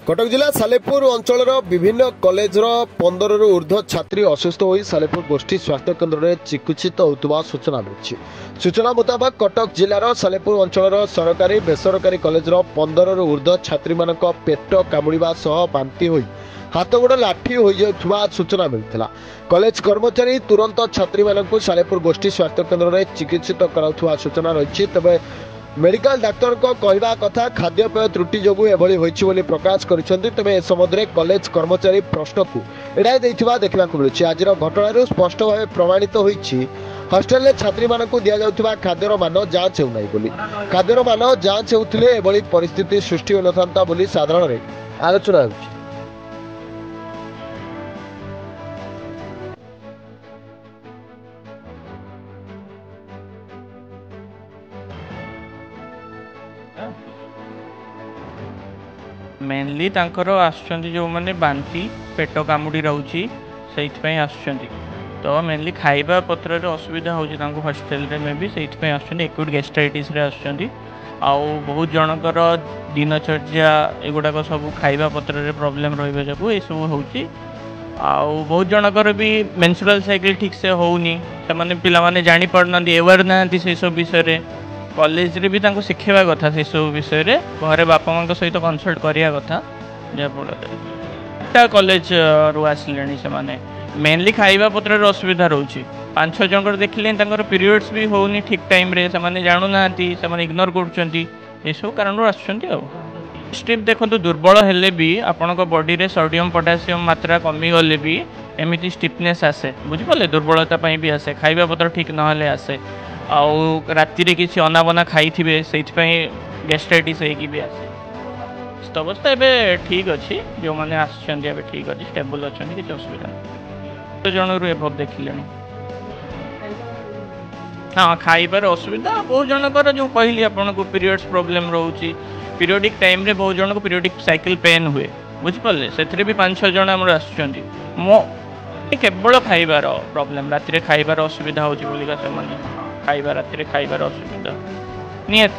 कटक जिला सालेपुर अंचल विभिन्न कॉलेज 15 रु ऊर्ध्व छात्री असुस्थ हो सालेपुर गोष्ठी स्वास्थ्य केन्द्र में चिकित्सित होता सूचना मिली। सूचना मुताबक कटक जिलार सालेपुर अंचल सरकारी बेसरकारी कॉलेज 15 रु ऊर्ध्व छात्री मान पेट कामुड़ा सह बांति हो हाथ गोड़ लाठी हो सूचना मिलता। कॉलेज कर्मचारी तुरंत छात्री मानक सालेपुर गोष्ठी स्वास्थ्य केन्द्र में चिकित्सित कराउथुवा सूचना रही। तबे मेडिकल डाक्तर को कहवा कथा खाद्यपेय त्रुटि जो एभली प्रकाश करिसेंती। तबे ए संबंध में कॉलेज कर्मचारी प्रश्न को एड़ाई देथिबा देखा मिलुछि। आज घटना स्पष्ट भाव प्रमाणित होईछि हॉस्टेल छात्री मानक दिया जाउथिबा खाद्यर मान जांच हेउ नै बोली। खाद्यर मान जांच हेउथिले एभली परिस्थिति सृष्टि हो नथांता बोली साधारण रे आलोचना होछि। मेनली तांकर आसुचंती जो माने बांती पेट कामुड़ी रहउची सेइथपई आसुचंती। तो मेनली खाइबा पत्र रे असुविधा होची तांको हॉस्टल रे में भी सेइथपई आसुचंती। एक्यूट गैस्ट्राइटिस रे आसुचंती। आउ बहुत जनकर दिनचर्या एगुड़ाक सब खाइबा पत्र रे प्रॉब्लम रहिबा जकू ए सब होची। आउ बहुत जनकर भी मेंस्ट्रुअल साइकिल ठीक से होउनी। से माने पिला माने जानि पड़नांती अवेयर नांती से सब विषय रे। कॉलेज रे भी तांको शिखेबा कथा से सब विषय रे। घरे बापा मां सहित कंसल्ट करिया कथा जहाँ कॉलेज रु आसिलेनी से माने मेनली खाइबा पत्र रे असुविधा रहउची। 5-6 जनकर देखिले तांकर पीरियड्स भी होउनी ठीक टाइम रे। से माने जानु नांती से माने इग्नोर करछंती। ए सब कारण रो आछंती। आ स्ट्रिप देखंतु दुर्बल हेले भी आपनक बॉडी रे सोडियम पोटेशियम मात्रा कमी गले भी एमिति स्टिफनेस आसे। बुझि पले दुर्बलता पई भी आसे। खाइबा पत्र ठीक न हले आसे। आउ राति रे किसी अनाबना खाई थिबे सेइथपई गैस्ट्राइटिस हेकी भी आसे। अवस्था एबे ठीक अच्छी जो मैंने आसछंती एबे ठीक अच्छी स्टेबल अच्छी किसी असुविधा नहीं। तो जन रु एभव देखिले हाँ खाइबार असुविधा बहुत जनकर जो कहली आपन को पीरियड्स प्रॉब्लम रहउची। पीरियडिक टाइम रे बहुत जन को पीरियडिक साइकिल पेन हुए बुझि पले सेथरे भी 5-6 जन हमर आसछंती। मो केवल खाइबार प्रॉब्लम राति रे खाइबार असुविधा होची बोलिका से माने खाइबा राति रे खाइबार असुविधा नियत